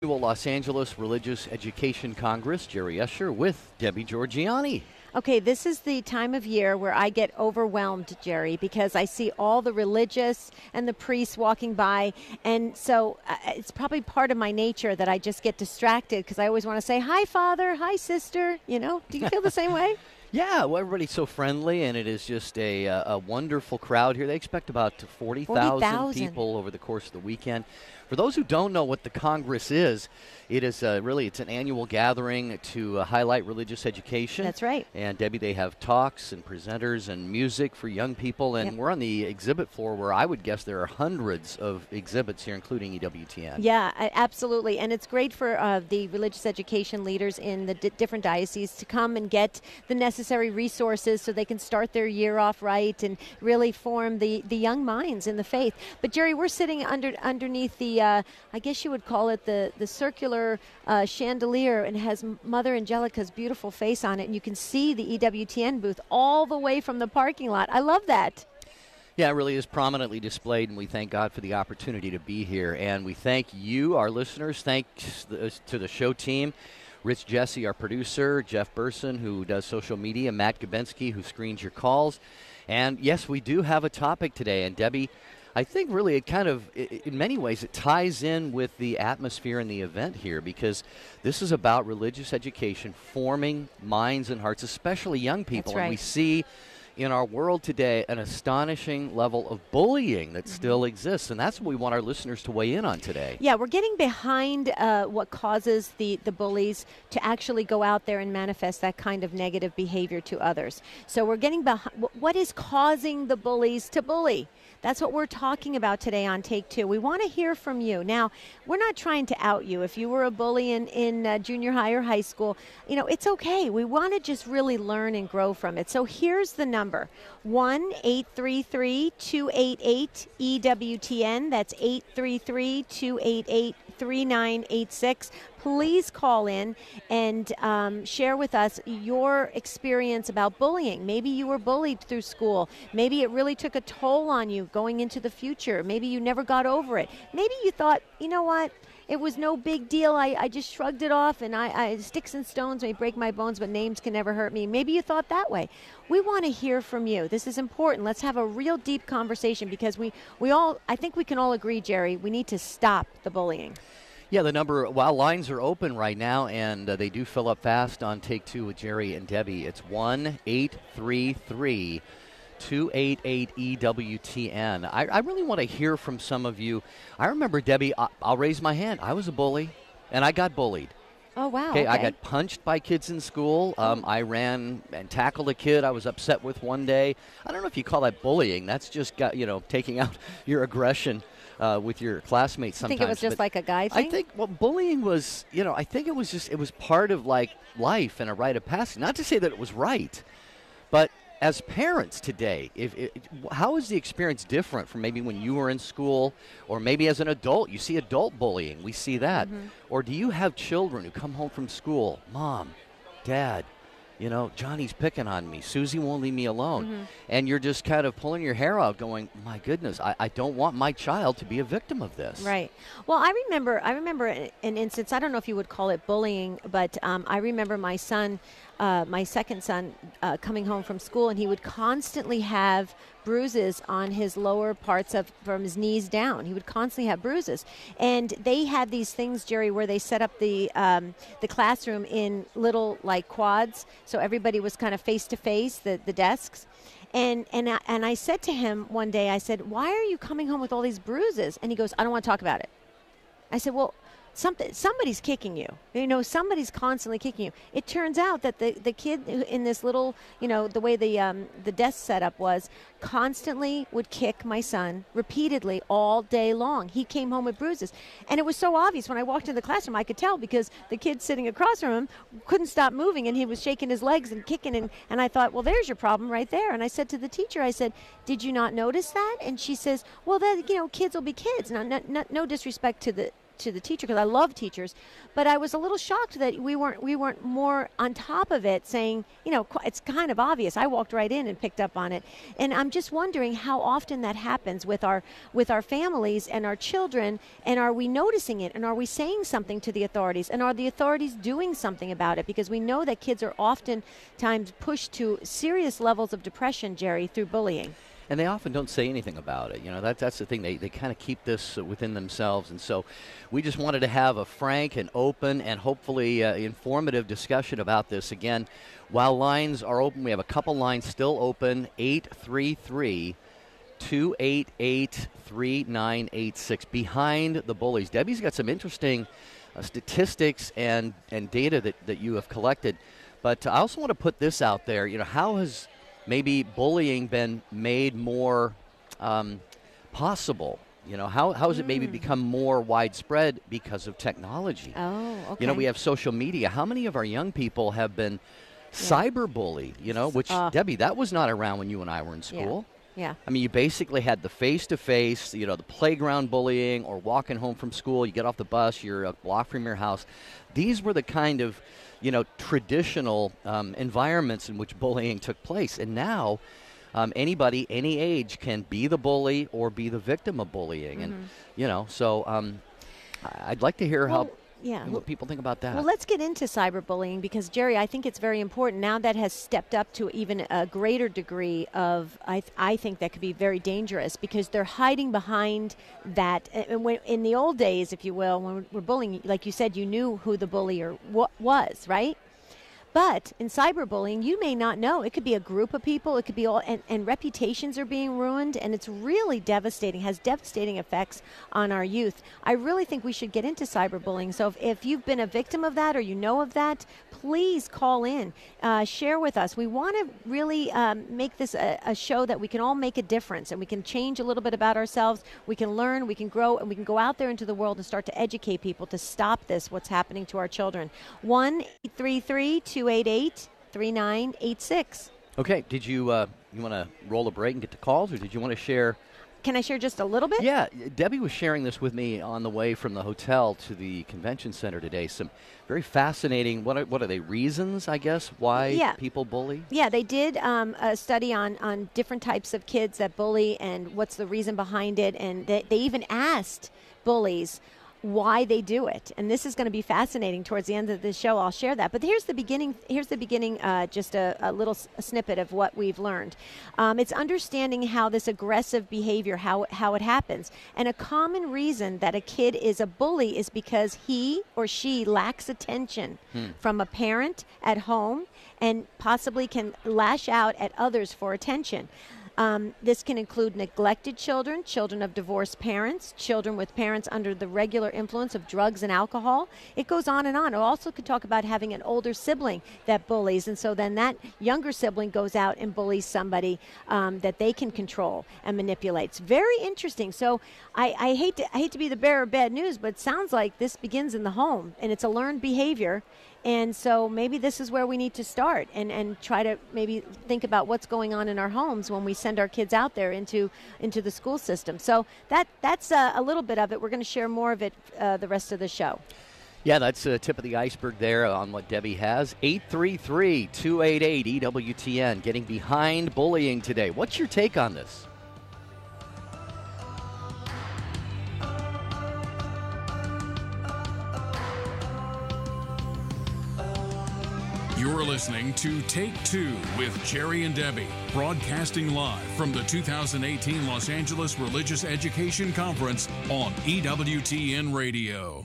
Annual Los Angeles Religious Education Congress. Jerry Escher with Debbie Georgiani. Okay, this is the time of year where I get overwhelmed, Jerry, because I see all the religious and the priests walking by. And so it's probably part of my nature that I just get distracted because I always want to say, hi, Father, hi, sister. You know, do you feel the same way? Yeah, well, everybody's so friendly, and it is just a wonderful crowd here. They expect about 40,000 people over the course of the weekend. For those who don't know what the Congress is, it is it's an annual gathering to highlight religious education. That's right. And, Debbie, they have talks and presenters and music for young people, and we're on the exhibit floor where I would guess there are hundreds of exhibits here, including EWTN. Yeah, absolutely. And it's great for the religious education leaders in the different dioceses to come and get the necessary resources so they can start their year off right and really form the young minds in the faith. But, Jerry, we're sitting underneath the I guess you would call it the circular chandelier, and it has Mother Angelica's beautiful face on it, and you can see the EWTN booth all the way from the parking lot. I love that. Yeah, it really is prominently displayed, and we thank God for the opportunity to be here. And we thank you, our listeners. Thanks to the show team. Rich Jesse, our producer, Jeff Burson, who does social media, Matt Gabensky, who screens your calls. And, yes, we do have a topic today. And, Debbie, I think really it kind of, in many ways, it ties in with the atmosphere and the event here, because this is about religious education forming minds and hearts, especially young people. That's right. And we see in our world today an astonishing level of bullying that still exists, and that's what we want our listeners to weigh in on today. Yeah, we're getting behind what causes the bullies to actually go out there and manifest that kind of negative behavior to others. So we're getting behind what is causing the bullies to bully. That's what we're talking about today on Take Two. We want to hear from you. Now, we're not trying to out you. If you were a bully in junior high or high school, you know, it's okay. We want to just really learn and grow from it. So here's the number, 1-833-288-EWTN. That's 833-288-3986. Please call in and share with us your experience about bullying. Maybe you were bullied through school. Maybe it really took a toll on you going into the future. Maybe you never got over it. Maybe you thought, you know what, it was no big deal. I just shrugged it off, and I sticks and stones may break my bones, but names can never hurt me. Maybe you thought that way. We want to hear from you. This is important. Let's have a real deep conversation, because we all, I think we can all agree, Jerry, we need to stop the bullying. Yeah, the number, while lines are open right now, and they do fill up fast on Take Two with Jerry and Debbie, it's 1-833-288-EWTN. I really want to hear from some of you. I remember, Debbie, I'll raise my hand. I was a bully, and I got bullied. Oh, wow. Okay, I got punched by kids in school. I ran and tackled a kid I was upset with one day. I don't know if you call that bullying. That's just taking out your aggression with your classmates sometimes. I think it was just like a guy thing? I think, bullying was, I think it was part of, like, life and a rite of passage. Not to say that it was right, but as parents today, how is the experience different from maybe when you were in school, or maybe as an adult? You see adult bullying. We see that. Or do you have children who come home from school, Mom, Dad, Johnny's picking on me. Susie won't leave me alone. And you're just kind of pulling your hair out going, my goodness, I don't want my child to be a victim of this. Right. Well, I remember an instance, I don't know if you would call it bullying, but I remember my son, my second son, coming home from school, and he would constantly have bruises on his lower parts from his knees down. He would constantly have bruises. And they had these things, Jerry, where they set up the classroom in little, like, quads, so everybody was kind of face to face, the desks. And I said to him one day, I said, why are you coming home with all these bruises? And he goes, I don't want to talk about it. I said, well, somebody's kicking you. Somebody's constantly kicking you. It turns out that the kid in this little, the way the desk setup was, constantly would kick my son repeatedly all day long. He came home with bruises. And it was so obvious when I walked into the classroom, I could tell, because the kid sitting across from him couldn't stop moving, and he was shaking his legs and kicking. And I thought, well, there's your problem right there. And I said to the teacher, I said, did you not notice that? And she says, well, kids will be kids. Now, no disrespect to to the teacher, because I love teachers, but I was a little shocked that we weren't more on top of it, saying, it's kind of obvious. I walked right in and picked up on it. And I'm just wondering how often that happens with our families and our children, and are we noticing it, and are we saying something to the authorities, and are the authorities doing something about it? Because we know that kids are oftentimes pushed to serious levels of depression, Jerry, through bullying. And they often don't say anything about it. That's the thing. They kind of keep this within themselves. And so we just wanted to have a frank and open and hopefully informative discussion about this. Again, while lines are open, we have a couple lines still open, 833-288-3986, Behind the Bullies. Debbie's got some interesting statistics and data that you have collected. But I also want to put this out there. How has maybe bullying been made more possible? How has it maybe become more widespread because of technology? Oh, okay. We have social media. How many of our young people have been cyberbullied? Which, Debbie, that was not around when you and I were in school. Yeah. I mean, you basically had the face-to-face, the playground bullying, or walking home from school. You get off the bus, you're a block from your house. These were the kind of traditional environments in which bullying took place. And now anybody, any age, can be the bully or be the victim of bullying. Mm-hmm. And, so I'd like to hear what people think about that. Well, let's get into cyberbullying because, Jerry, I think it's very important. Now that has stepped up to even a greater degree of, I think that could be very dangerous because they're hiding behind that. And when, in the old days, if you will, when we're bullying, like you said, you knew who the bullier was, right? But in cyberbullying, you may not know. It could be a group of people. It could be all, and reputations are being ruined, and it's really devastating, has devastating effects on our youth. I really think we should get into cyberbullying. So if you've been a victim of that or you know of that, please call in, share with us. We want to really make this a show that we can all make a difference, and we can change a little bit about ourselves. We can learn, we can grow, and we can go out there into the world and start to educate people to stop this, what's happening to our children. 1-833-288-3986. Okay, did you want to roll a break and get to calls, or did you want to share? Can I share just a little bit? Yeah, Debbie was sharing this with me on the way from the hotel to the convention center today. Some very fascinating, what are they, reasons, I guess, why people bully? Yeah, they did a study on different types of kids that bully and what's the reason behind it. And they even asked bullies why they do it. And this is going to be fascinating towards the end of the show. I'll share that. But here's the beginning, just a little snippet of what we've learned. It's understanding how this aggressive behavior, how it happens. And a common reason that a kid is a bully is because he or she lacks attention from a parent at home and possibly can lash out at others for attention. This can include neglected children, children of divorced parents, children with parents under the regular influence of drugs and alcohol. It goes on and on. It also could talk about having an older sibling that bullies, and so then that younger sibling goes out and bullies somebody that they can control and manipulate. It's very interesting. So I hate to be the bearer of bad news, but it sounds like this begins in the home, and it's a learned behavior. And so maybe this is where we need to start and try to maybe think about what's going on in our homes when we send our kids out there into the school system. So that's a little bit of it. We're going to share more of it the rest of the show. Yeah, that's a tip of the iceberg there on what Debbie has. 833-288-EWTN, getting behind bullying today. What's your take on this? You're listening to Take Two with Jerry and Debbie, broadcasting live from the 2018 Los Angeles Religious Education Conference on EWTN Radio.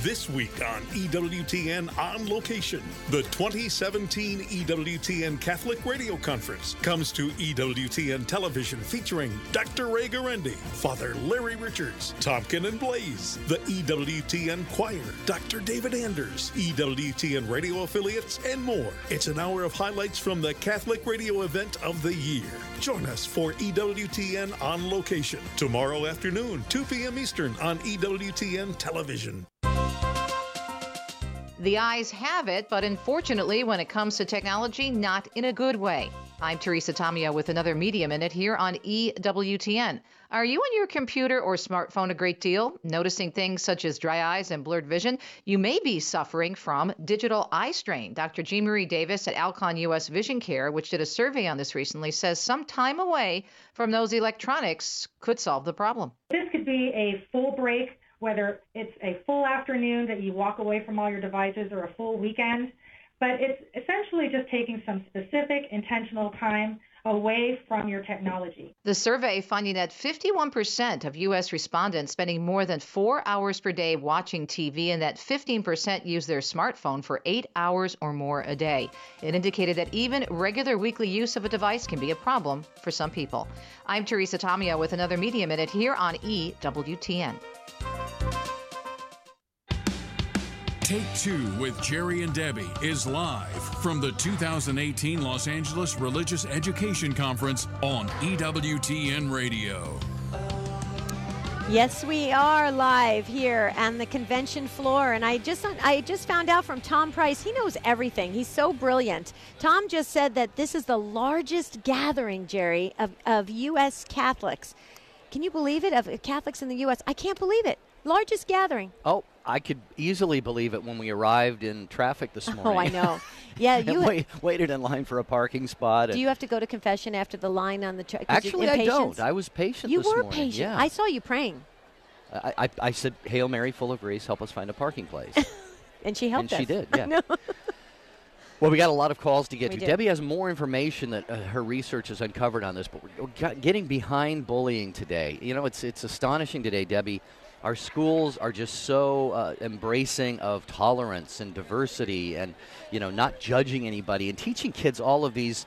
This week on EWTN On Location, the 2017 EWTN Catholic Radio Conference comes to EWTN Television featuring Dr. Ray Garendi, Father Larry Richards, Tompkin and Blaze, the EWTN Choir, Dr. David Anders, EWTN radio affiliates, and more. It's an hour of highlights from the Catholic radio event of the year. Join us for EWTN On Location tomorrow afternoon, 2 p.m. Eastern on EWTN Television. The eyes have it, but unfortunately, when it comes to technology, not in a good way. I'm Teresa Tamia with another Media Minute here on EWTN. Are you on your computer or smartphone a great deal, noticing things such as dry eyes and blurred vision? You may be suffering from digital eye strain. Dr. Jean Marie Davis at Alcon US Vision Care, which did a survey on this recently, says some time away from those electronics could solve the problem. This could be a full break, whether it's a full afternoon that you walk away from all your devices or a full weekend, but it's essentially just taking some specific intentional time away from your technology. The survey finding that 51% of U.S. respondents spending more than 4 hours per day watching TV and that 15% use their smartphone for 8 hours or more a day. It indicated that even regular weekly use of a device can be a problem for some people. I'm Teresa Tomeo with another Media Minute here on EWTN. Take Two with Jerry and Debbie is live from the 2018 Los Angeles Religious Education Conference on EWTN Radio. Yes, we are live here on the convention floor, and I just found out from Tom Price. He knows everything. He's so brilliant. Tom just said that this is the largest gathering, Jerry, of U.S. Catholics. Can you believe it? Of Catholics in the U.S. I can't believe it. Largest gathering. Oh, I could easily believe it when we arrived in traffic this morning. Oh, I know. Yeah, you waited in line for a parking spot. Do you have to go to confession after the line on the track? Actually, I don't. I was patient this morning. You were patient. Yeah. I saw you praying. I said, "Hail Mary, full of grace, help us find a parking place." And she helped us. And she did, yeah. Well, we got a lot of calls to get to. do. Debbie has more information that her research has uncovered on this, but we're getting behind bullying today. You know, it's astonishing today, Debbie. Our schools are just so embracing of tolerance and diversity and, you know, not judging anybody and teaching kids all of these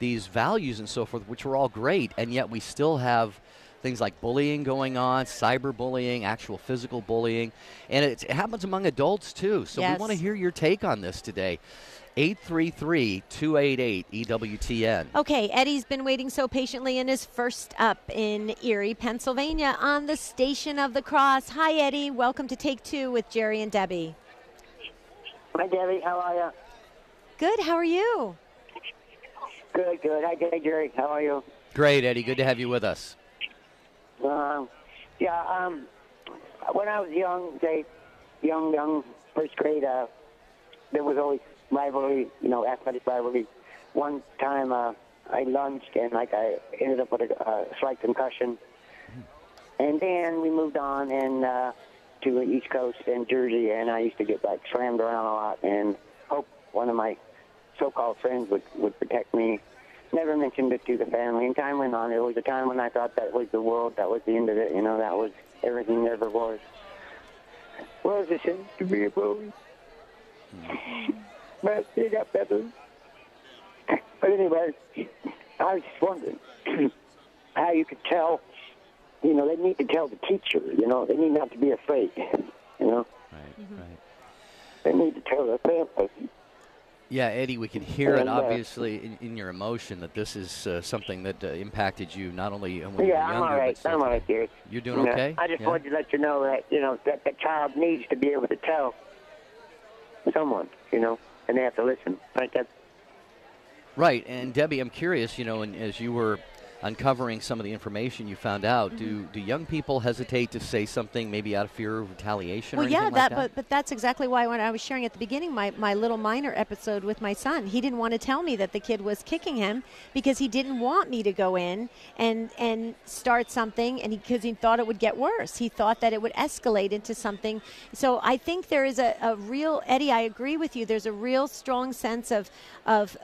values and so forth, which are all great, and yet we still have things like bullying going on, cyberbullying, actual physical bullying, and it happens among adults too. So Yes. we want to hear your take on this today. 833-288-EWTN. Okay, Eddie's been waiting so patiently and is first up in Erie, Pennsylvania on the Station of the Cross. Hi, Eddie. Welcome to Take Two with Jerry and Debbie. Hi, Debbie. How are you? Good. How are you? Good, good. Hi, Jerry. How are you? Great, Eddie. Good to have you with us. When I was young, first grade, there was always rivalry, athletic rivalry. One time I lunged and I ended up with a slight concussion. And then we moved on and to the East Coast and Jersey, and I used to get slammed around a lot and hope one of my so-called friends would protect me. Never mentioned it to the family. And time went on. It was a time when I thought that was the world, that was the end of it, that was everything there ever was. Well, it's a sin to be a bully. But it got better. But anyway, I was just wondering how you could tell, they need to tell the teacher, they need not to be afraid, Right. They need to tell the family. Yeah, Eddie, we can hear it obviously in your emotion that this is something that impacted you not only when you were younger. I'm all right. I'm all right, dear. You're doing okay? I just wanted to let you know that, that the child needs to be able to tell someone, and they have to listen. Right? Right. And Debbie, I'm curious, and as you were uncovering some of the information you found out, do young people hesitate to say something maybe out of fear of retaliation or anything like that? But that's exactly why when I was sharing at the beginning my little minor episode with my son, he didn't want to tell me that the kid was kicking him because he didn't want me to go in and start something, and because he thought it would get worse. He thought that it would escalate into something. So I think there is a real, Eddie, I agree with you, there's a real strong sense of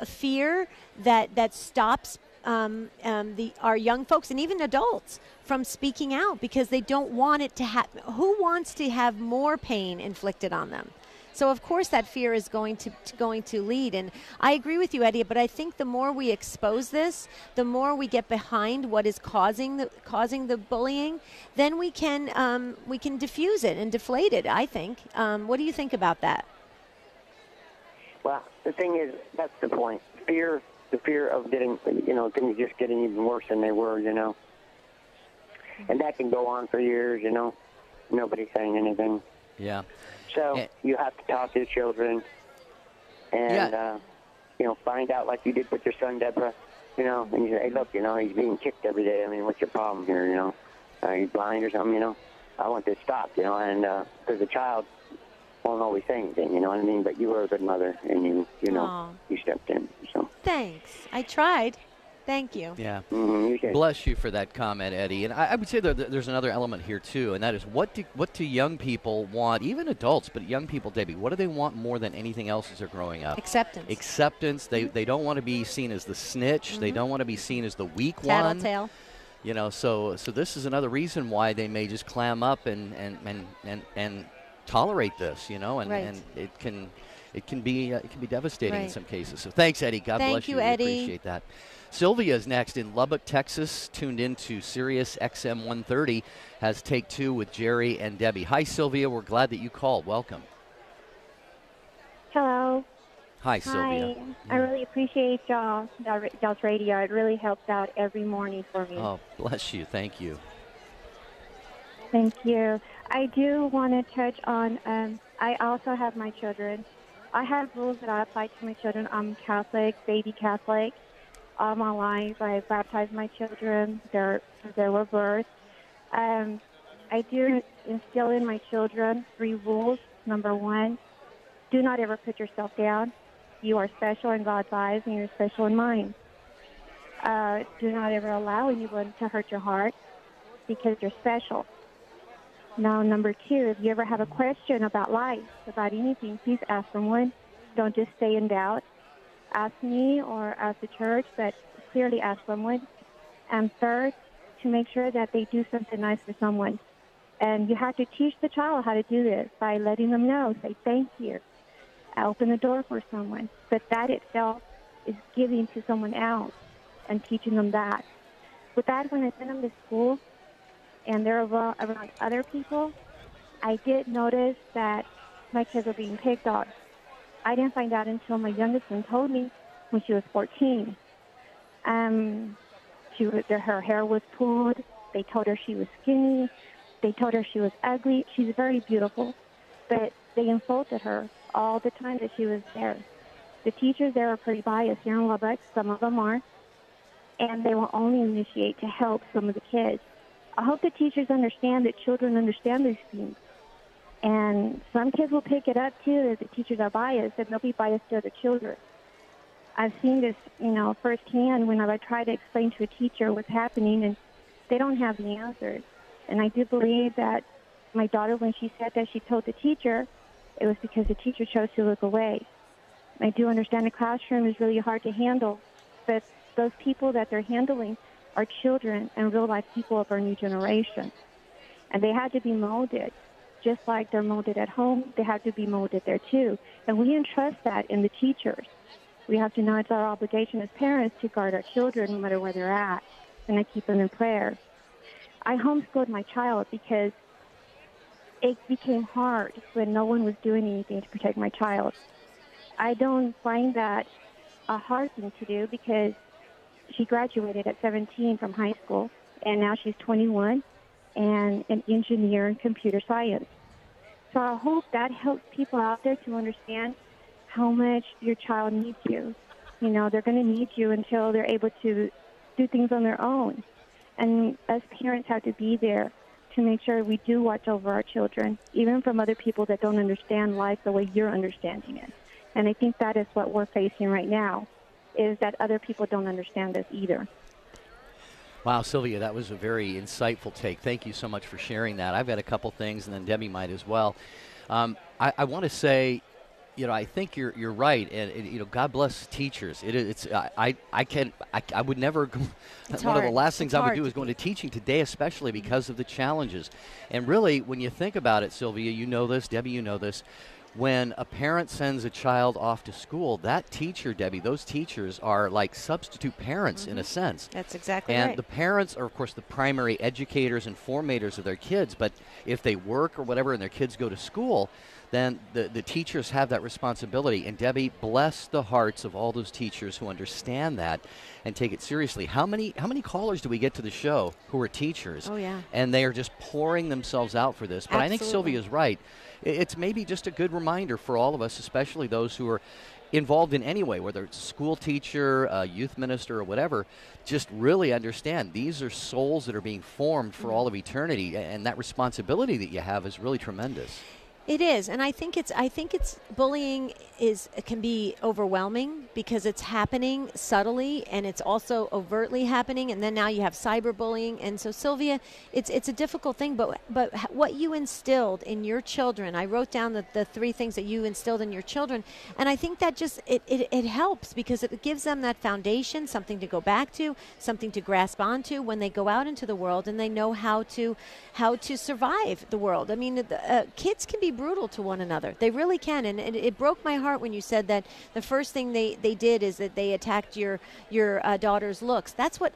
fear that stops our young folks and even adults from speaking out because they don't want it to happen. Who wants to have more pain inflicted on them? So of course that fear is going to lead. And I agree with you, Eddie. But I think the more we expose this, the more we get behind what is causing the bullying, then we can diffuse it and deflate it. I think. What do you think about that? Well, the thing is, that's the point. Fear. The fear of getting, things just getting even worse than they were, and that can go on for years, Nobody's saying anything. Yeah. So you have to talk to the children and, find out like you did with your son, Deborah, and you say, hey, look, he's being kicked every day. I mean, what's your problem here, he's blind or something, you know. I want this stopped, you know, and because the child won't always say anything, you know what I mean? But you were a good mother, and you know, Aw. you stepped in. So Thanks. I tried. Thank you. Yeah. you did. Bless you for that comment, Eddie. And I would say that there's another element here, too, and that is what do young people want, even adults, but young people, Debbie, what do they want more than anything else as they're growing up? Acceptance. Acceptance. They don't want to be seen as the snitch. They don't want to be seen as the weak one. Tattletale. You know, so this is another reason why they may just clam up and tolerate this, you know, and, Right. and it can be devastating in Right. some cases. So thanks, Eddie. God Thank bless you. you, We Eddie. appreciate that. Sylvia is next in Lubbock, Texas, tuned into Sirius XM 130, has Take Two with Jerry and Debbie. Hi, Sylvia. We're glad that you called. Welcome. Hello. Hi, Sylvia. I really appreciate y'all's radio. It really helps out every morning for me. Oh, bless you. Thank you. Thank you. I do want to touch on, I also have my children. I have rules that I apply to my children. I'm Catholic, baby Catholic. All my life, I baptized my children. They were birthed. I do instill in my children 3 rules. Number 1, do not ever put yourself down. You are special in God's eyes, and you're special in mine. Do not ever allow anyone to hurt your heart, because you're special. Now, number 2, if you ever have a question about life, about anything, please ask someone. Don't just stay in doubt. Ask me or ask the church, but clearly ask someone. And 3rd, to make sure that they do something nice for someone. And you have to teach the child how to do this by letting them know. Say thank you. Open the door for someone. But that itself is giving to someone else and teaching them that. With that, when I send them to school and they're around other people, I did notice that my kids are being picked on. I didn't find out until my youngest one told me when she was 14. Her hair was pulled. They told her she was skinny. They told her she was ugly. She's very beautiful, but they insulted her all the time that she was there. The teachers there are pretty biased here in Lubbock. Some of them are, and they will only initiate to help some of the kids. I hope the teachers understand that children understand these things. And some kids will pick it up, too, that the teachers are biased, and they'll be biased to other children. I've seen this, firsthand when I try to explain to a teacher what's happening, and they don't have the answers. And I do believe that my daughter, when she said that she told the teacher, it was because the teacher chose to look away. I do understand the classroom is really hard to handle, but those people that they're handling are children and real-life people of our new generation. And they had to be molded. Just like they're molded at home, they have to be molded there too. And we entrust that in the teachers. We have to know it's our obligation as parents to guard our children no matter where they're at, and I keep them in prayer. I homeschooled my child because it became hard when no one was doing anything to protect my child. I don't find that a hard thing to do because she graduated at 17 from high school, and now she's 21. And an engineer in computer science. So I hope that helps people out there to understand how much your child needs you. They're going to need you until they're able to do things on their own. And us parents have to be there to make sure we do watch over our children, even from other people that don't understand life the way you're understanding it. And I think that is what we're facing right now, is that other people don't understand us either. Wow, Sylvia, that was a very insightful take. Thank you so much for sharing that. I've got a couple things, and then Debbie might as well. I want to say, I think you're right, and God bless teachers. I would never. It's one of the hard. last things It's I would hard do to is go into teaching today, especially because of the challenges. And really, when you think about it, Sylvia, you know this, Debbie, you know this. When a parent sends a child off to school, that teacher, Debbie, those teachers are like substitute parents in a sense. That's exactly And right. the parents are, of course, the primary educators and formators of their kids. But if they work or whatever and their kids go to school, then the teachers have that responsibility. And Debbie, bless the hearts of all those teachers who understand that and take it seriously. How many callers do we get to the show who are teachers? Oh, yeah. And they are just pouring themselves out for this. But I think Sylvia's right. It's maybe just a good reminder for all of us, especially those who are involved in any way, whether it's a school teacher, a youth minister, or whatever. Just really understand these are souls that are being formed for all of eternity, and that responsibility that you have is really tremendous. It is, and I think it's bullying can be overwhelming because it's happening subtly and it's also overtly happening, and then now you have cyberbullying. And so, Sylvia, it's a difficult thing, but what you instilled in your children, I wrote down the 3 things that you instilled in your children, and I think that just it helps because it gives them that foundation, something to go back to, something to grasp onto when they go out into the world and they know how to survive the world. I mean, kids can be brutal to one another. They really can. And it broke my heart when you said that the first thing they did is that they attacked your daughter's looks. That's what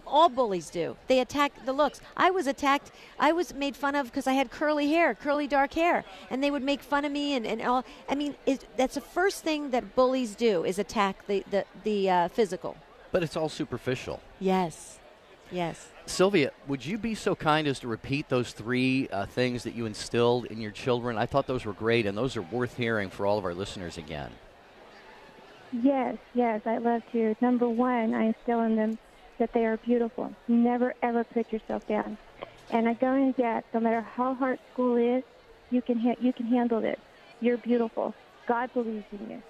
all bullies do. They attack the looks. I was attacked. I was made fun of because I had curly dark hair, and they would make fun of me and all. I mean, that's the first thing that bullies do is attack the physical. But it's all superficial. Yes. Sylvia, would you be so kind as to repeat those 3 things that you instilled in your children? I thought those were great, and those are worth hearing for all of our listeners again. Yes, I'd love to. Number 1, I instill in them that they are beautiful. Never, ever put yourself down. And I go in depth, no matter how hard school is, you can handle this. You're beautiful. God believes in you.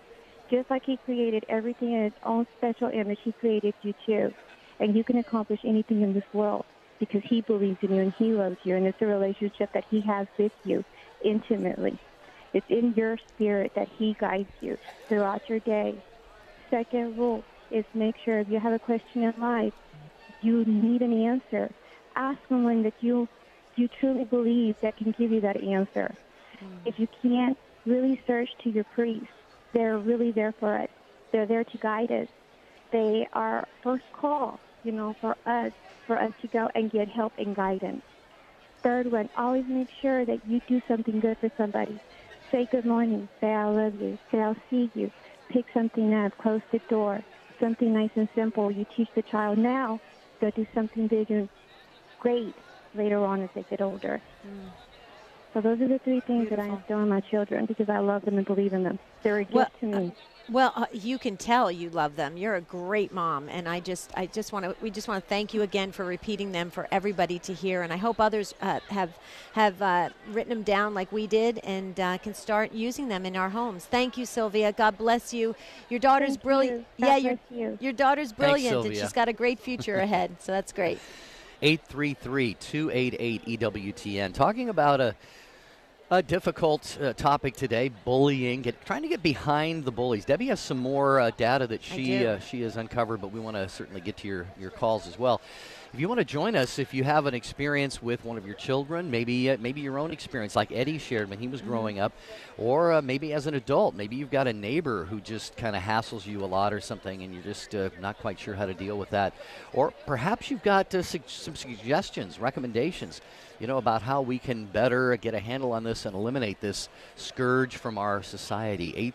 Just like he created everything in his own special image, he created you too. And you can accomplish anything in this world because he believes in you and he loves you. And it's a relationship that he has with you intimately. It's in your spirit that he guides you throughout your day. Second rule is make sure if you have a question in life, you need an answer. Ask someone that you truly believe that can give you that answer. If you can't, really search to your priest. They're really there for us. They're there to guide us. They are first call, for us to go and get help and guidance. Third one, always make sure that you do something good for somebody. Say good morning. Say I love you. Say I'll see you. Pick something up. Close the door. Something nice and simple. You teach the child now. Go do something big and great later on as they get older. So those are the 3 things that I instill in my children because I love them and believe in them. They're a gift to me. You can tell you love them. You're a great mom, and we just want to thank you again for repeating them for everybody to hear. And I hope others have written them down like we did and can start using them in our homes. Thank you, Sylvia. God bless you. Your daughter's brilliant. Your daughter's brilliant, Thanks, and she's got a great future ahead. So that's great. 833-288-EWTN. Talking about a difficult topic today, bullying, trying to get behind the bullies. Debbie has some more data that she has uncovered, but we want to certainly get to your calls as well. If you want to join us, if you have an experience with one of your children, maybe your own experience like Eddie shared when he was growing up, or maybe as an adult, maybe you've got a neighbor who just kind of hassles you a lot or something and you're just not quite sure how to deal with that. Or perhaps you've got some suggestions, recommendations, about how we can better get a handle on this and eliminate this scourge from our society.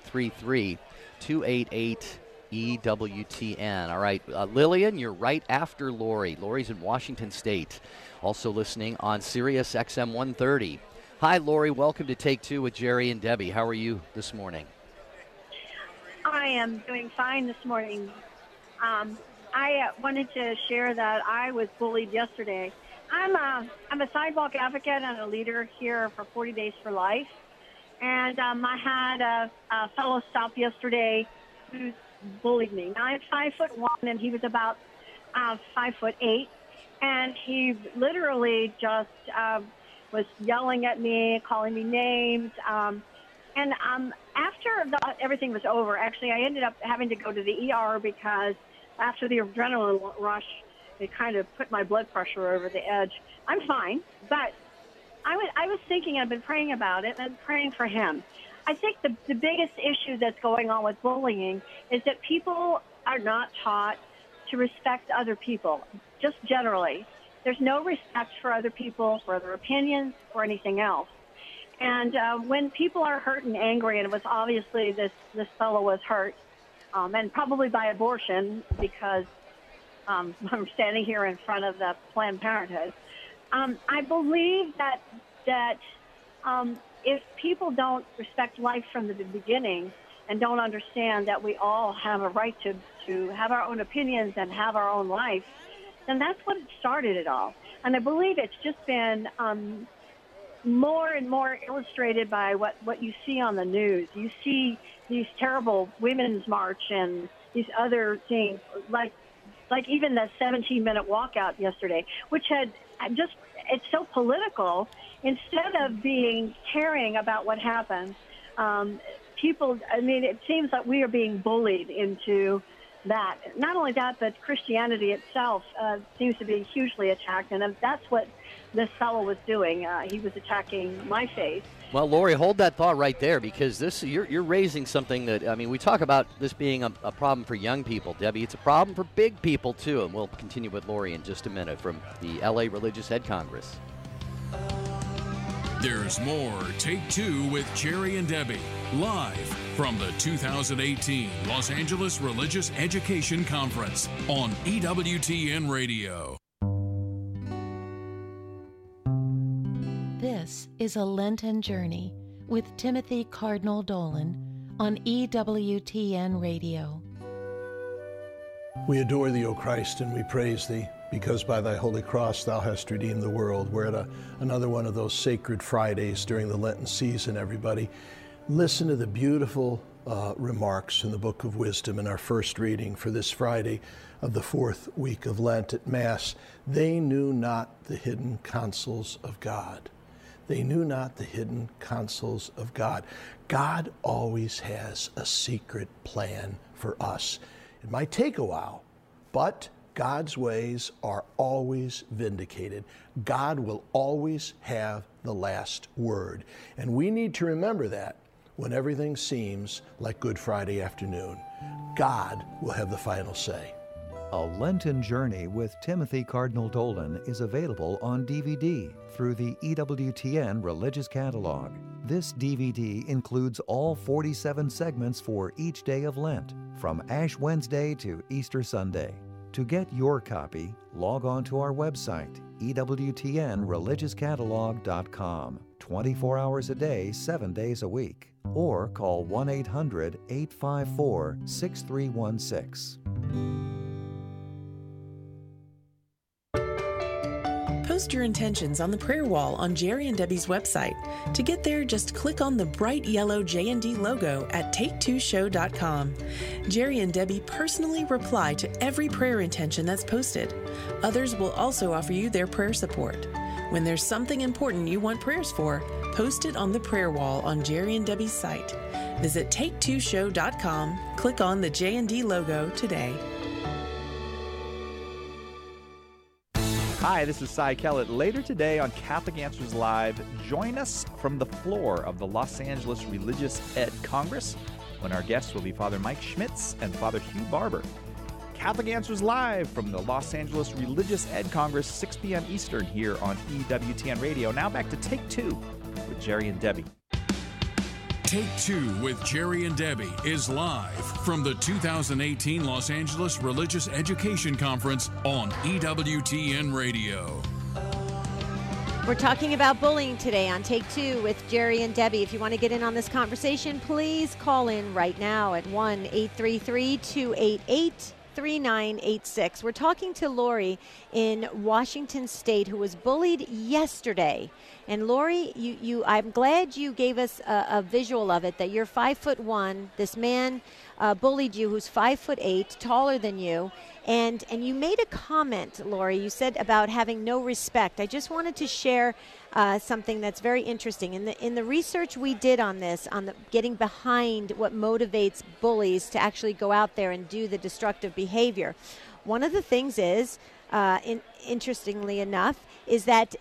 833-288-EWTN. All right, Lillian, you're right after Lori. Lori's in Washington State, also listening on Sirius XM 130. Hi, Lori. Welcome to Take Two with Jerry and Debbie. How are you this morning? I am doing fine this morning. I wanted to share that I was bullied yesterday. I'm a sidewalk advocate and a leader here for 40 Days for Life. And I had a fellow stop yesterday who bullied me. Now, I'm 5'1", and he was about 5'8", and he literally just was yelling at me, calling me names. And after everything was over, actually, I ended up having to go to the ER because after the adrenaline rush, it kind of put my blood pressure over the edge. I'm fine, but I was thinking, I've been praying about it, and praying for him. I think the biggest issue that's going on with bullying is that people are not taught to respect other people, just generally. There's no respect for other people, for their opinions, or anything else. And when people are hurt and angry, and it was obviously this fellow was hurt, and probably by abortion, because I'm standing here in front of the Planned Parenthood. I believe that if people don't respect life from the beginning and don't understand that we all have a right to have our own opinions and have our own life, then that's what started it all. And I believe it's just been more and more illustrated by what you see on the news. You see these terrible women's march and these other things, like even the 17-minute walkout yesterday, which had just, it's so political. Instead of caring about what happened, people, I mean, it seems like we are being bullied into that. Not only that, but Christianity itself seems to be hugely attacked, and that's what this fellow was doing. He was attacking my faith. Well, Lori, hold that thought right there, because you're raising something that, I mean, we talk about this being a problem for young people, Debbie. It's a problem for big people, too, and we'll continue with Lori in just a minute from the L.A. Religious Ed Congress. There's more Take Two with Jerry and Debbie, live from the 2018 Los Angeles Religious Education Conference on EWTN Radio. This is a Lenten Journey with Timothy Cardinal Dolan on EWTN Radio. We adore thee, O Christ, and we praise thee, because by thy holy cross thou hast redeemed the world. We're at another one of those sacred Fridays during the Lenten season, everybody. Listen to the beautiful remarks in the Book of Wisdom in our first reading for this Friday of the fourth week of Lent at Mass. They knew not the hidden counsels of God. They knew not the hidden counsels of God. God always has a secret plan for us. It might take a while, but God's ways are always vindicated. God will always have the last word. And we need to remember that when everything seems like Good Friday afternoon. God will have the final say. A Lenten Journey with Timothy Cardinal Dolan is available on DVD through the EWTN Religious Catalog. This DVD includes all 47 segments for each day of Lent, from Ash Wednesday to Easter Sunday. To get your copy, log on to our website, EWTNReligiousCatalog.com, 24 hours a day, 7 days a week, or call 1-800-854-6316. Post your intentions on the prayer wall on Jerry and Debbie's website. To get there, just click on the bright yellow J&D logo at take2show.com. Jerry and Debbie personally reply to every prayer intention that's posted. Others will also offer you their prayer support. When there's something important you want prayers for, post it on the prayer wall on Jerry and Debbie's site. Visit take2show.com, click on the J&D logo today. Hi, this is Cy Kellett. Later today on Catholic Answers Live, join us from the floor of the Los Angeles Religious Ed Congress, when our guests will be Father Mike Schmitz and Father Hugh Barber. Catholic Answers Live from the Los Angeles Religious Ed Congress, 6 p.m. Eastern here on EWTN Radio. Now back to Take Two with Jerry and Debbie. Take Two with Jerry and Debbie is live from the 2018 Los Angeles Religious Education Conference on EWTN Radio. We're talking about bullying today on Take Two with Jerry and Debbie. If you want to get in on this conversation, please call in right now at 1-833-288-3986. We're talking to Lori in Washington State, who was bullied yesterday. And Lori, I'm glad you gave us a visual of it, that you're 5'1". This man bullied you, who's 5'8", taller than you. And you made a comment, Lori, you said about having no respect. I just wanted to share something that's very interesting. In the research we did on this, on getting behind what motivates bullies to actually go out there and do the destructive behavior, one of the things is, interestingly enough, is that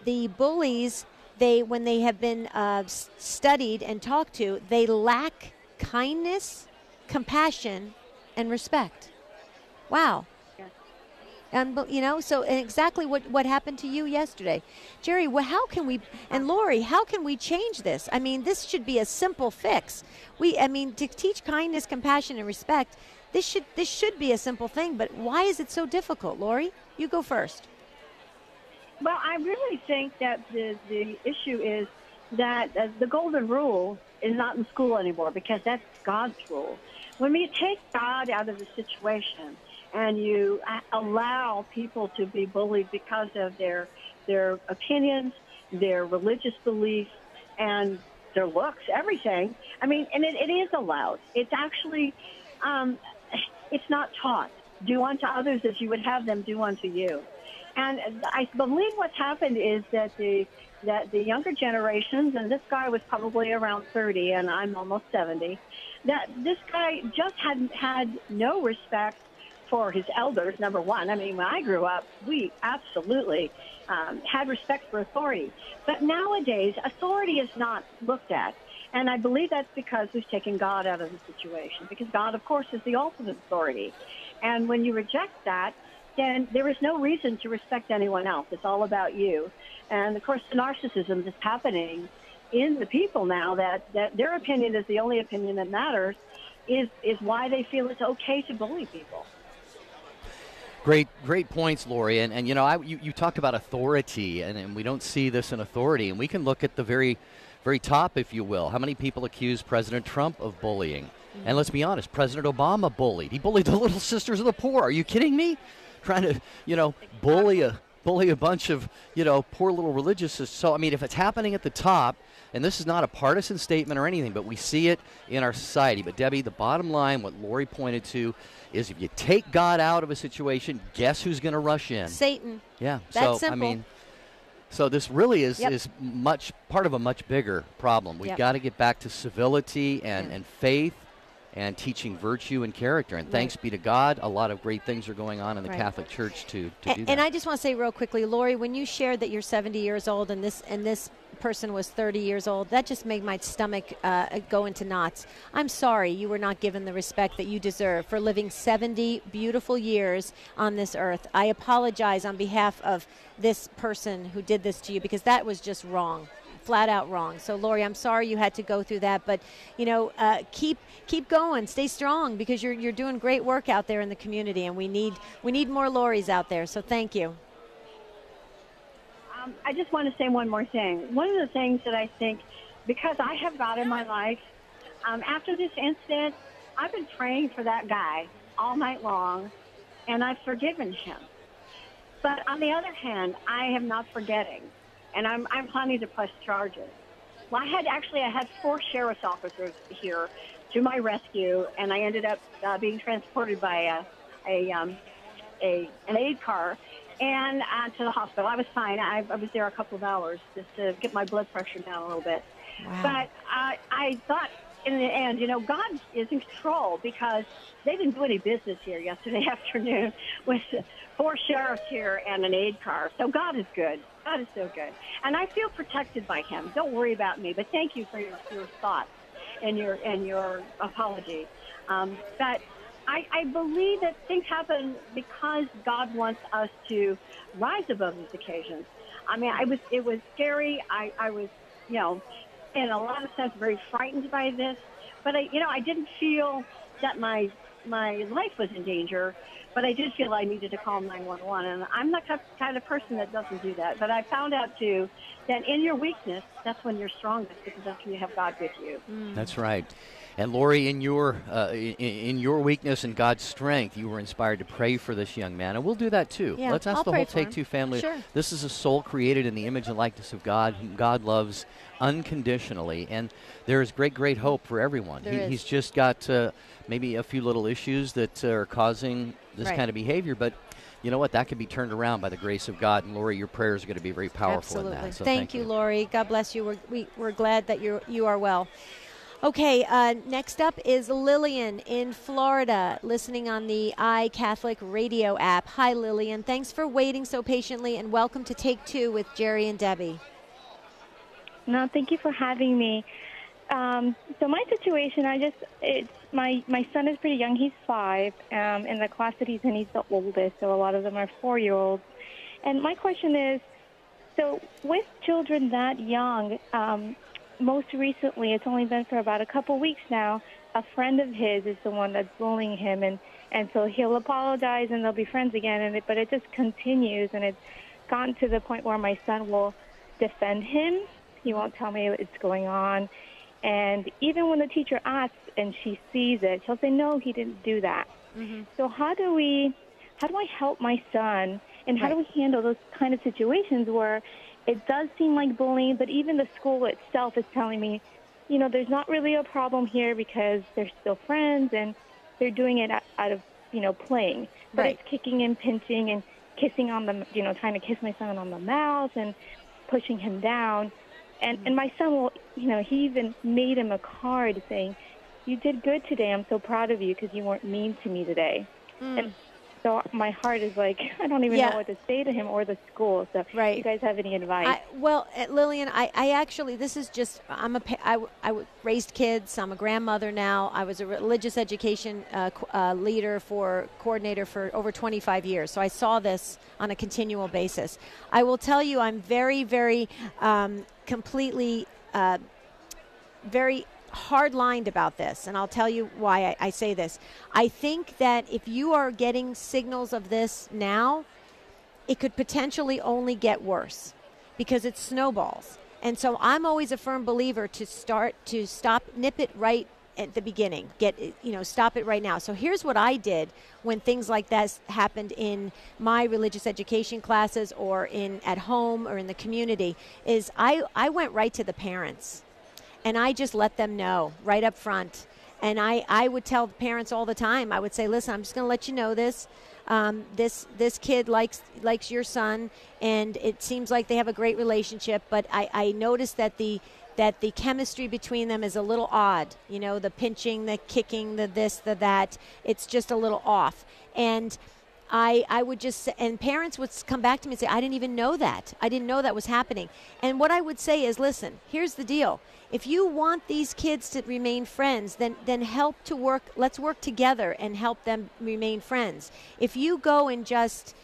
the bullies, when they have been studied and talked to, they lack kindness, compassion, and respect. Wow. So exactly what happened to you yesterday. Jerry, how can we, and Lori, how can we change this? I mean, this should be a simple fix. To teach kindness, compassion, and respect, this should be a simple thing, but why is it so difficult? Lori, you go first. Well, I really think that the issue is that the golden rule is not in school anymore, because that's God's rule. When we take God out of the situation and you allow people to be bullied because of their opinions, their religious beliefs, and their looks, everything, and it is allowed. It's actually, it's not taught. Do unto others as you would have them do unto you. And I believe what's happened is that the younger generations, and this guy was probably around 30 and I'm almost 70, that this guy just hadn't had no respect for his elders, number one. When I grew up, we absolutely had respect for authority. But nowadays, authority is not looked at. And I believe that's because we've taken God out of the situation, because God, of course, is the ultimate authority. And when you reject that, then there is no reason to respect anyone else. It's all about you. And, of course, the narcissism that's happening in the people now, that their opinion is the only opinion that matters, is why they feel it's okay to bully people. Great points, Lori. And you talked about authority, and we don't see this in authority. And we can look at the very top, if you will. How many people accuse President Trump of bullying? Mm-hmm. And let's be honest, President Obama bullied. He bullied the Little Sisters of the Poor. Are you kidding me? Trying to, bully a bunch of, poor little religious. So, if it's happening at the top, and this is not a partisan statement or anything, but we see it in our society. But, Debbie, the bottom line, what Lori pointed to, is if you take God out of a situation, guess who's going to rush in? Satan. Yeah. That's simple. So this really is much part of a much bigger problem. We've got to get back to civility and faith and teaching virtue and character. And thanks be to God, a lot of great things are going on in the Catholic Church to do that. And I just want to say real quickly, Lori, when you shared that you're 70 years old and this person was 30 years old, that just made my stomach go into knots. I'm sorry you were not given the respect that you deserve for living 70 beautiful years on this earth. I apologize on behalf of this person who did this to you, because that was just wrong. Flat out wrong. So, Lori, I'm sorry you had to go through that, but keep going, stay strong, because you're doing great work out there in the community, and we need more Loris out there. So, thank you. I just want to say one more thing. One of the things that I think, because I have God in my life, after this incident, I've been praying for that guy all night long, and I've forgiven him. But on the other hand, I am not forgetting. And I'm planning to press charges. Well, I had 4 sheriff's officers here to my rescue, and I ended up being transported by an aid car and to the hospital. I was fine. I was there a couple of hours just to get my blood pressure down a little bit. Wow. But I thought in the end, God is in control, because they didn't do any business here yesterday afternoon with 4 sheriffs here and an aid car. So God is good. God is so good. And I feel protected by him. Don't worry about me. But thank you for your thoughts and your apology. But I believe that things happen because God wants us to rise above these occasions. It was scary. I was, in a lot of sense, very frightened by this. But I didn't feel that my life was in danger. But I did feel I needed to call 911, and I'm not the kind of person that doesn't do that. But I found out, too, that in your weakness, that's when you're strongest, because that's when you have God with you. That's right. And, Lori, in your weakness and God's strength, you were inspired to pray for this young man. And we'll do that, too. Yeah, Let's ask I'll the pray whole for Take him. Two family. Sure. This is a soul created in the image and likeness of God, whom God loves unconditionally. And there is great hope for everyone. He's just got maybe a few little issues that are causing this kind of behavior, but you know what? That can be turned around by the grace of God. And Lori, your prayers are going to be very powerful Absolutely. in that. So thank you, Lori. God bless you. We're glad that you are well. Okay, next up is Lillian in Florida, listening on the iCatholic radio app. Hi, Lillian. Thanks for waiting so patiently, and welcome to Take Two with Jerry and Debbie. No, thank you for having me. So my situation, my son is pretty young. He's 5. In the class that he's in, he's the oldest. So a lot of them are 4-year-olds. And my question is, so with children that young, most recently, it's only been for about a couple weeks now, a friend of his is the one that's bullying him. And so he'll apologize and they'll be friends again. But it just continues. And it's gotten to the point where my son will defend him. He won't tell me what's going on. And even when the teacher asks and she sees it, she'll say, no, he didn't do that. Mm-hmm. So how do I help my son, and how do we handle those kind of situations where it does seem like bullying, but even the school itself is telling me, there's not really a problem here because they're still friends and they're doing it out of, playing. But it's kicking and pinching and kissing on the, trying to kiss my son on the mouth and pushing him down. And my son will, he even made him a card saying, you did good today. I'm so proud of you because you weren't mean to me today. And so my heart is like, I don't even know what to say to him or the school. So do you guys have any advice? Lillian, I actually, this is just, I raised kids. I'm a grandmother now. I was a religious education coordinator for over 25 years. So I saw this on a continual basis. I will tell you, I'm very, very completely very hard-lined about this, and I'll tell you why I say this. I think that if you are getting signals of this now, it could potentially only get worse because it snowballs. And so I'm always a firm believer nip it right at the beginning. Stop it right now. So here's what I did when things like this happened in my religious education classes or at home or in the community is I went right to the parents. And I just let them know right up front. And I would tell the parents all the time, I would say, listen, I'm just going to let you know this. This kid likes your son, and it seems like they have a great relationship. But I noticed that the chemistry between them is a little odd. The pinching, the kicking, the this, the that. It's just a little off. And I would just say, and parents would come back to me and say, I didn't even know that. I didn't know that was happening. And what I would say is, listen, here's the deal. If you want these kids to remain friends, then let's work together and help them remain friends. If you go and just,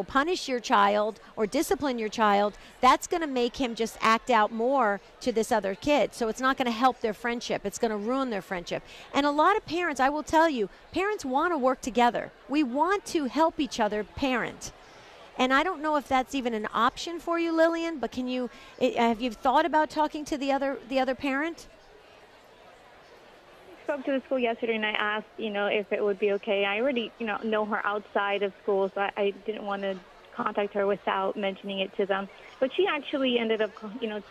punish your child or discipline your child, that's going to make him just act out more to this other kid. So it's not going to help their friendship. It's going to ruin their friendship. And a lot of parents, I will tell you, parents want to work together. We want to help each other parent. And I don't know if that's even an option for you, Lillian, but have you thought about talking to the other parent? I spoke to the school yesterday and I asked, if it would be okay. I already, know her outside of school, so I didn't want to contact her without mentioning it to them. But she actually ended up,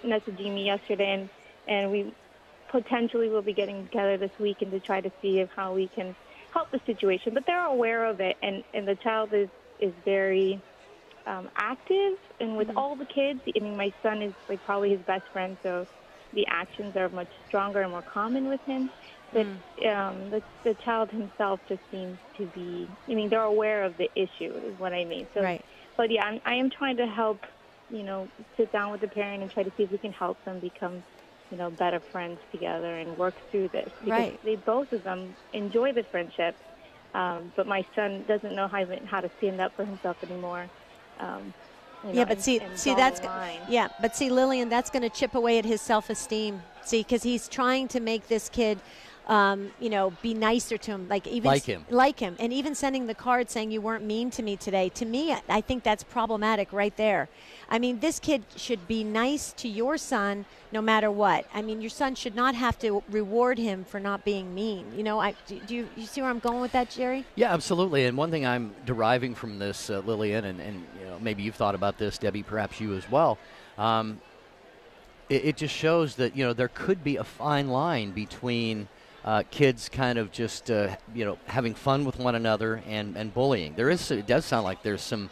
messaging me yesterday, and we potentially will be getting together this weekend to try to see how we can help the situation. But they're aware of it, and the child is very active, and with all the kids, my son is probably his best friend, so the actions are much stronger and more common with him. But the child himself just seems to be, they're aware of the issue is what I mean. So, but yeah, I am trying to help, sit down with the parent and try to see if we can help them become, better friends together and work through this. Because both of them enjoy the friendship, but my son doesn't know how to stand up for himself anymore. But Lillian, that's going to chip away at his self-esteem. See, because he's trying to make this kid, be nicer to him, like him, and even sending the card saying you weren't mean to me today. To me, I think that's problematic right there. This kid should be nice to your son no matter what. Your son should not have to reward him for not being mean. Do you see where I'm going with that, Jerry? Yeah, absolutely. And one thing I'm deriving from this, Lillian, and maybe you've thought about this, Debbie, perhaps you as well. It just shows that there could be a fine line between kids kind of just having fun with one another and bullying. It does sound like there's some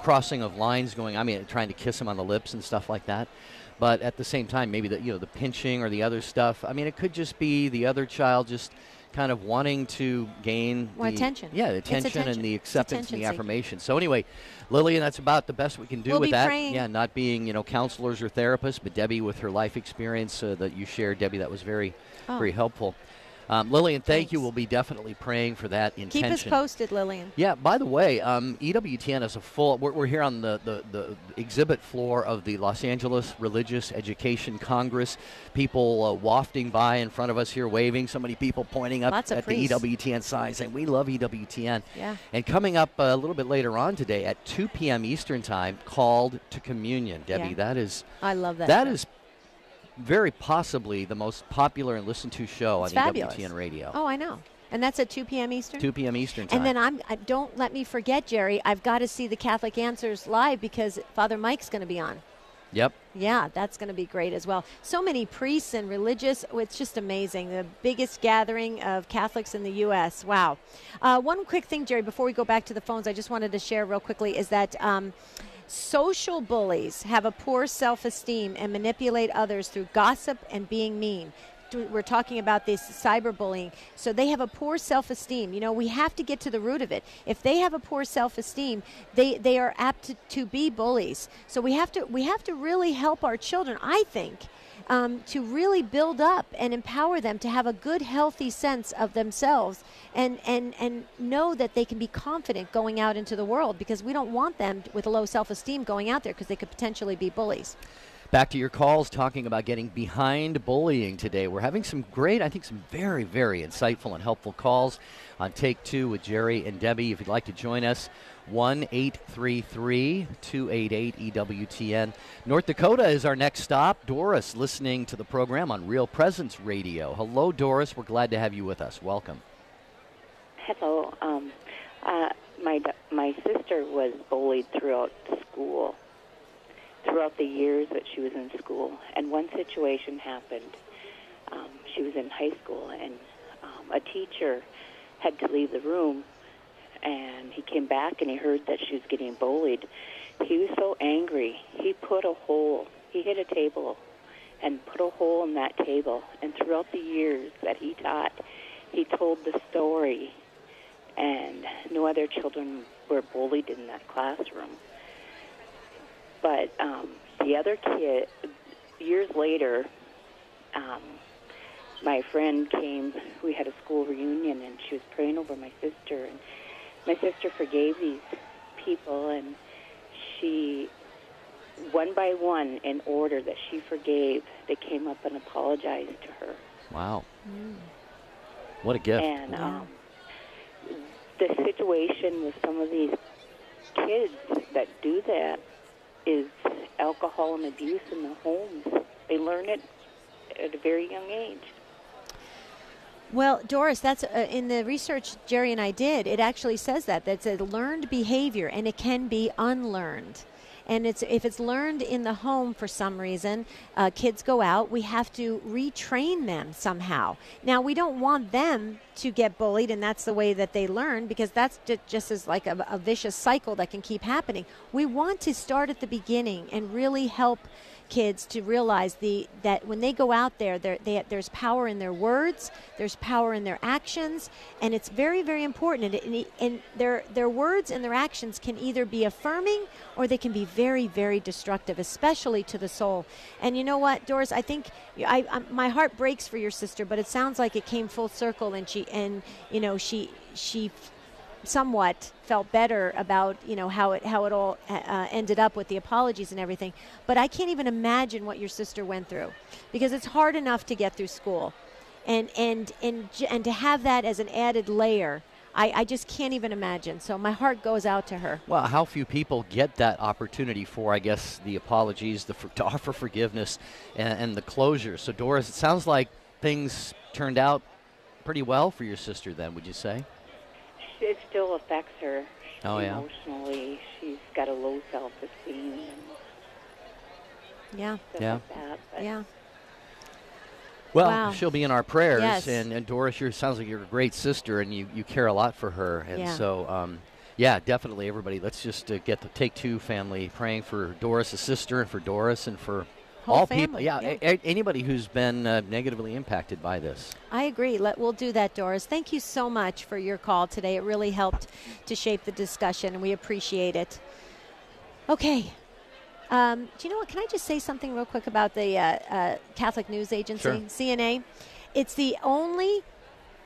crossing of lines going. Trying to kiss him on the lips and stuff like that. But at the same time, maybe the pinching or the other stuff. I mean, it could just be the other child just kind of wanting to gain attention. Yeah, the attention and the acceptance and the seeking. affirmation. So anyway, Lillian, that's about the best we can do We'll with be that. praying. Yeah, not being counselors or therapists, but Debbie with her life experience that you shared, Debbie, that was very helpful. Lillian, thank you. We'll be definitely praying for that intention. Keep us posted, Lillian. Yeah, by the way, EWTN is we're here on the exhibit floor of the Los Angeles Religious Education Congress. People wafting by in front of us here, waving. So many people pointing up at the EWTN sign saying, we love EWTN. Yeah. And coming up a little bit later on today at 2 p.m. Eastern Time, Called to Communion. Debbie, that is... I love that. That is very possibly the most popular and listened to show on EWTN radio. Oh, I know. And that's at 2 p.m. Eastern? 2 p.m. Eastern time. And then don't let me forget, Jerry, I've got to see the Catholic Answers live because Father Mike's going to be on. Yep. Yeah, that's going to be great as well. So many priests and religious. It's just amazing. The biggest gathering of Catholics in the U.S. Wow. One quick thing, Jerry, before we go back to the phones, I just wanted to share real quickly is that social bullies have a poor self-esteem and manipulate others through gossip and being mean. We're talking about this cyberbullying. So they have a poor self-esteem. We have to get to the root of it. If they have a poor self-esteem, they are apt to be bullies. So we have to really help our children, I think, to really build up and empower them to have a good, healthy sense of themselves and know that they can be confident going out into the world, because we don't want them with a low self-esteem going out there because they could potentially be bullies. Back to your calls, talking about getting behind bullying today. We're having some very, very insightful and helpful calls on Take Two with Jerry and Debbie. If you'd like to join us, 1-833-288-EWTN. North Dakota is our next stop. Doris listening to the program on Real Presence Radio. Hello, Doris. We're glad to have you with us. Welcome. Hello. My sister was bullied throughout school. Throughout the years that she was in school. And one situation happened. She was in high school, and a teacher had to leave the room, and he came back and he heard that she was getting bullied. He was so angry. He hit a table and put a hole in that table. And throughout the years that he taught, he told the story, and no other children were bullied in that classroom. But the other kid, years later, my friend came. We had a school reunion, and she was praying over my sister. And my sister forgave these people, and she, one by one, in order that she forgave, they came up and apologized to her. Wow. What a gift. And the situation with some of these kids that do that is alcohol and abuse in the homes. They learn it at a very young age. Well, Doris, that's in the research Jerry and I did, it actually says that's a learned behavior, and it can be unlearned. And if it's learned in the home for some reason, kids go out, we have to retrain them somehow. Now, we don't want them to get bullied, and that's the way that they learn, because that's just as like a vicious cycle that can keep happening. We want to start at the beginning and really help kids to realize that when they go out there, there's power in their words, there's power in their actions, and it's very, very important. And their words and their actions can either be affirming or they can be very, very destructive, especially to the soul. And you know what, Doris, I think my heart breaks for your sister, but it sounds like it came full circle, and she somewhat felt better about how it all ended up with the apologies and everything. But I can't even imagine what your sister went through, because it's hard enough to get through school, and to have that as an added layer, I just can't even imagine. So my heart goes out to her. Well, how few people get that opportunity for, I guess, the apologies, to offer forgiveness, and the closure. So Doris, it sounds like things turned out pretty well for your sister then, would you say? It still affects her Yeah. emotionally. She's got a low self-esteem. Yeah. Like that, yeah. Well, wow. She'll be in our prayers. Yes. And Doris, sounds like you're a great sister, and you care a lot for her. And so, definitely, everybody, let's just get the Take Two family praying for Doris' sister, and for Doris, and for Whole people, family, anybody who's been negatively impacted by this. I agree. We'll do that, Doris. Thank you so much for your call today. It really helped to shape the discussion, and we appreciate it. Okay. Do you know what? Can I just say something real quick about the Catholic News Agency, Sure. CNA? It's the only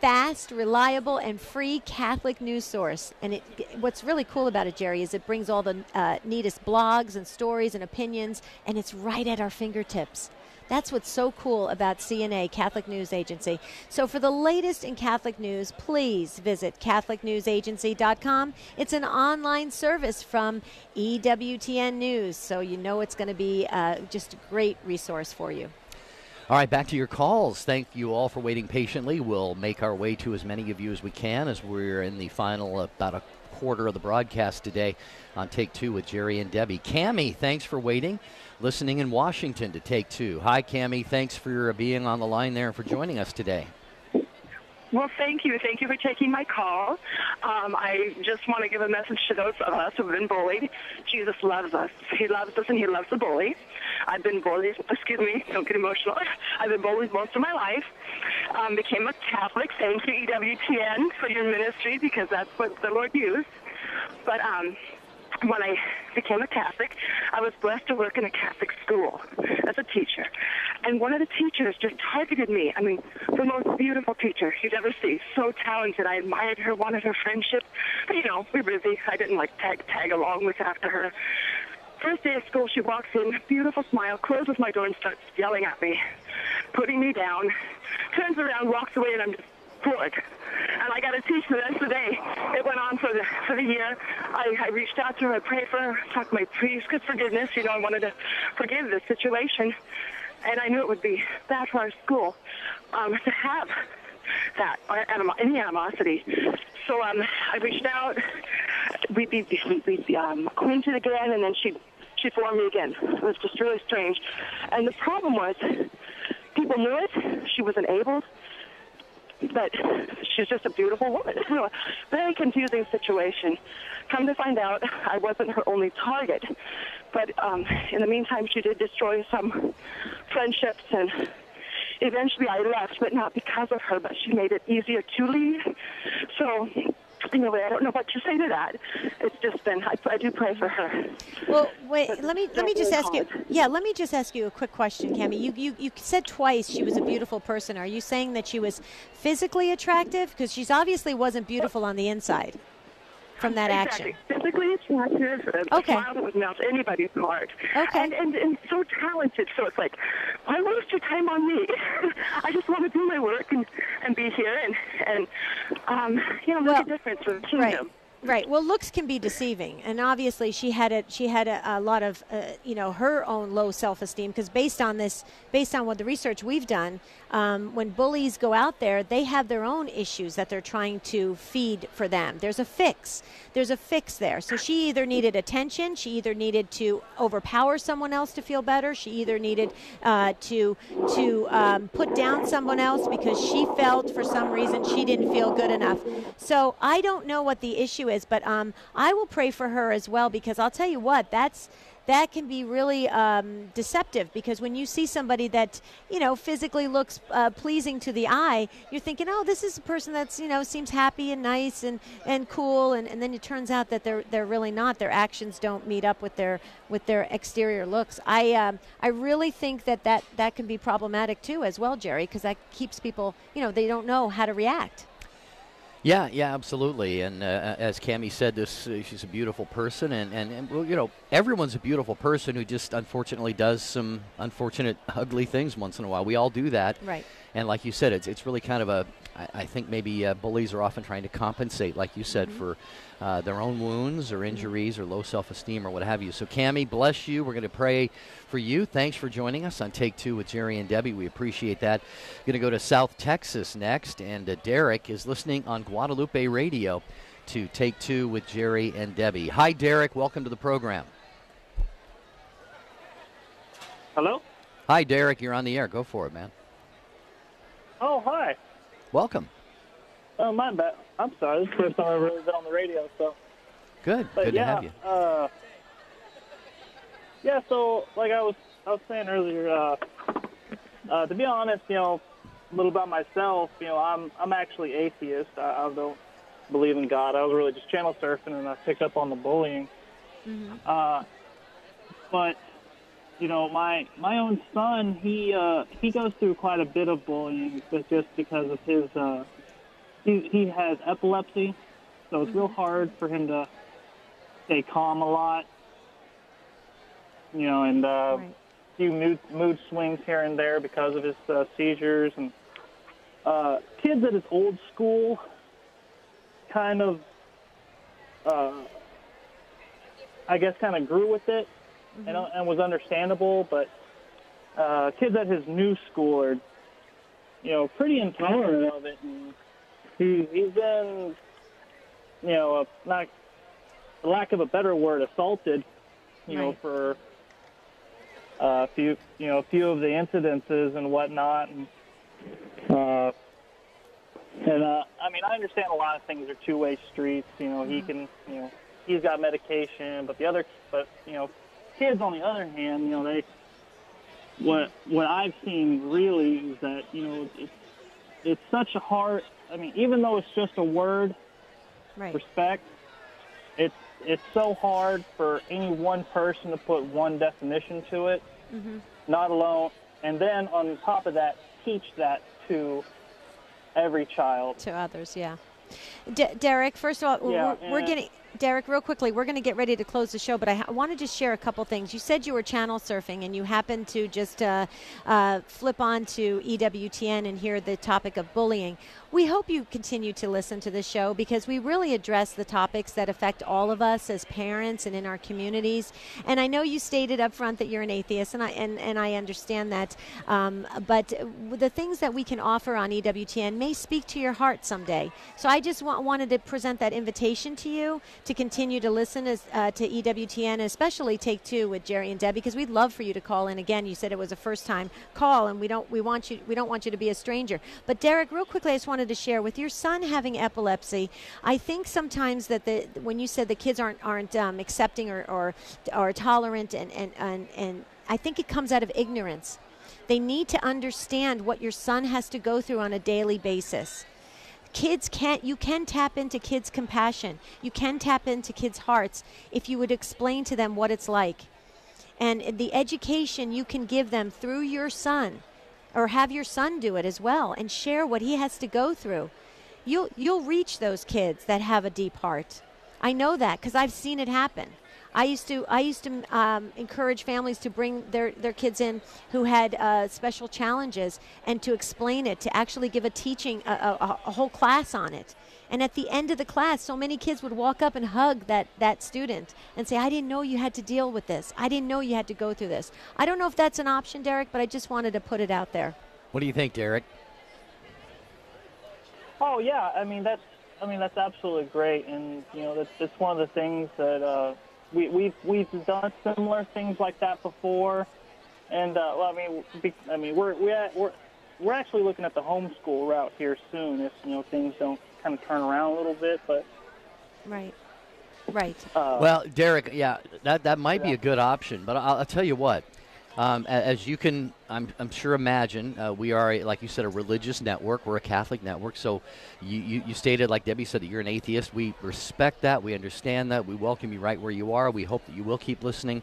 fast, reliable, and free Catholic news source. And what's really cool about it, Jerry, is it brings all the neatest blogs and stories and opinions, and it's right at our fingertips. That's what's so cool about CNA, Catholic News Agency. So for the latest in Catholic news, please visit CatholicNewsAgency.com. It's an online service from EWTN News, so you know it's going to be just a great resource for you. All right, back to your calls. Thank you all for waiting patiently. We'll make our way to as many of you as we can as we're in the final about a quarter of the broadcast today on Take Two with Jerry and Debbie. Cammie, thanks for waiting. Listening in Washington to Take Two. Hi, Cammie. Thanks for being on the line there and for joining us today. Well, thank you. Thank you for taking my call. I just want to give a message to those of us who have been bullied. Jesus loves us. He loves us, and he loves the bully. I've been bullied. Excuse me. Don't get emotional. I've been bullied most of my life. Became a Catholic. Thank you, EWTN, for your ministry, because that's what the Lord used. But when I became a Catholic, I was blessed to work in a Catholic school as a teacher. And one of the teachers just targeted me. I mean, the most beautiful teacher you'd ever see. So talented. I admired her, wanted her friendship. But, you know, we're busy. I didn't, tag along with after her. First day of school, she walks in, beautiful smile, closes my door and starts yelling at me, putting me down, turns around, walks away, and I'm just floored. And I got to teach the rest of the day. It went on for the year. I reached out to her, I prayed for her, talked to my priest, good forgiveness. You know, I wanted to forgive this situation. And I knew it would be bad for our school to have that, any animosity. So I reached out. We'd be acquainted again, and then she formed me again. It was just really strange. And the problem was, people knew it. She was enabled. But she's just a beautiful woman. Very confusing situation. Come to find out, I wasn't her only target. But in the meantime, she did destroy some friendships, and eventually I left, but not because of her, but she made it easier to leave. So, anyway, I don't know what to say to that. It's just been, I do pray for her. Well, wait, let me just ask you. Yeah, let me just ask you a quick question, Cammie. You said twice she was a beautiful person. Are you saying that she was physically attractive? Because she's obviously wasn't beautiful on the inside from that action. Physically attractive, a smile that would melt anybody's heart. Okay. And so talented. So it's like, why waste your time on me? I just want to do my work and be here and make a difference for the kingdom. Right. Well, looks can be deceiving, and obviously she had a lot of her own low self-esteem, because based on what the research we've done, when bullies go out there, they have their own issues that they're trying to feed for them. There's a fix there. So she either needed attention, she either needed to overpower someone else to feel better, she either needed to put down someone else because she felt for some reason she didn't feel good enough. So I don't know what the issue is, but I will pray for her as well, because I'll tell you what, that can be really deceptive, because when you see somebody that, physically looks pleasing to the eye, you're thinking, oh, this is a person that's, seems happy and nice and cool, and then it turns out that they're really not. Their actions don't meet up with their exterior looks. I really think that can be problematic too as well, Jerry, because that keeps people, they don't know how to react. Yeah, absolutely. And as Cammie said, she's a beautiful person, and everyone's a beautiful person who just unfortunately does some unfortunate, ugly things once in a while. We all do that. Right. And like you said, it's really kind of I think maybe bullies are often trying to compensate, like you said, for their own wounds or injuries or low self-esteem or what have you. So, Cammie, bless you. We're going to pray for you. Thanks for joining us on Take Two with Jerry and Debbie. We appreciate that. Going to go to South Texas next, and Derek is listening on Guadalupe Radio to Take Two with Jerry and Debbie. Hi, Derek. Welcome to the program. Hello? Hi, Derek. You're on the air. Go for it, man. Oh, hi. Welcome. Oh, my bad. I'm sorry. This is the first time I've ever been on the radio, so. Good. But Good to have you. So, like I was was saying earlier, to be honest, a little about myself, I'm actually atheist. I don't believe in God. I was really just channel surfing, and I picked up on the bullying. Mm-hmm. But my own son, he goes through quite a bit of bullying, but just because of his he has epilepsy, so it's real hard for him to stay calm a lot. And a few mood swings here and there because of his seizures. And kids at his old school kind of, I guess, kind of grew with it and was understandable. But kids at his new school are, pretty intolerant of it. And he's been, not, for lack of a better word, assaulted, for a few of the incidences and whatnot. And I mean, I understand a lot of things are two-way streets. He can, he's got medication, but kids on the other hand, what I've seen really is that, it's such a hard, I mean, even though it's just a word, respect, it's so hard for any one person to put one definition to it, not alone, and then on top of that, teach that to every child. To others, yeah. Derek, first of all, we're getting... Derek, real quickly, we're going to get ready to close the show, but I want to just share a couple things. You said you were channel surfing, and you happened to just flip on to EWTN and hear the topic of bullying. We hope you continue to listen to the show because we really address the topics that affect all of us as parents and in our communities. And I know you stated up front that you're an atheist, and I understand that. But the things that we can offer on EWTN may speak to your heart someday. So I just wanted to present that invitation to you to continue to listen to EWTN, especially Take Two with Jerry and Debbie, because we'd love for you to call in. Again, you said it was a first-time call, and we don't want you to be a stranger. But Derek, real quickly, I just wanted to share with your son having epilepsy. I think sometimes that when you said the kids aren't accepting or tolerant, and I think it comes out of ignorance. They need to understand what your son has to go through on a daily basis. You can tap into kids' compassion. You can tap into kids' hearts if you would explain to them what it's like. And the education you can give them through your son, or have your son do it as well, and share what he has to go through. You'll reach those kids that have a deep heart. I know that because I've seen it happen. I used to encourage families to bring their kids in who had special challenges and to explain it, to actually give a whole class on it. And at the end of the class, so many kids would walk up and hug that student and say, I didn't know you had to deal with this. I didn't know you had to go through this. I don't know if that's an option, Derek, but I just wanted to put it out there. What do you think, Derek? Oh, yeah. I mean, that's absolutely great. And, that's one of the things that we've done similar things like that before. And, we're actually looking at the homeschool route here soon if, things don't kind of turn around a little bit, but... Right. Well, Derek, yeah, that might be a good option, but I'll tell you what. As you can, I'm sure imagine, we are, like you said, a religious network. We're a Catholic network. So you stated, like Debbie said, that you're an atheist. We respect that. We understand that. We welcome you right where you are. We hope that you will keep listening.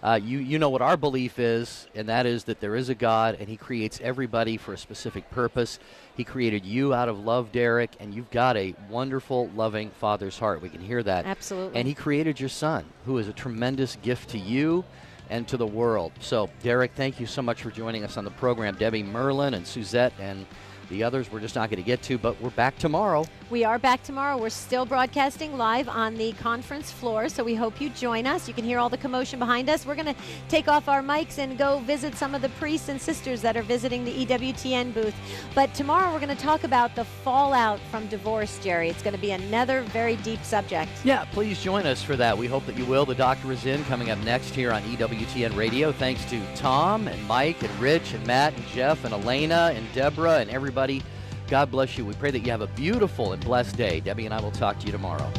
You know what our belief is, and that is that there is a God, and he creates everybody for a specific purpose. He created you out of love, Derek, and you've got a wonderful, loving Father's heart. We can hear that. Absolutely. And he created your son, who is a tremendous gift to you and to the world. So, Derek, thank you so much for joining us on the program. Debbie, Merlin, and Suzette, and the others we're just not going to get to, but we're back tomorrow. We are back tomorrow. We're still broadcasting live on the conference floor, so we hope you join us. You can hear all the commotion behind us. We're going to take off our mics and go visit some of the priests and sisters that are visiting the EWTN booth. But tomorrow we're going to talk about the fallout from divorce, Jerry. It's going to be another very deep subject. Yeah, please join us for that. We hope that you will. The Doctor is in coming up next here on EWTN Radio. Thanks to Tom and Mike and Rich and Matt and Jeff and Elena and Deborah and everybody. God bless you. We pray that you have a beautiful and blessed day. Debbie and I will talk to you tomorrow.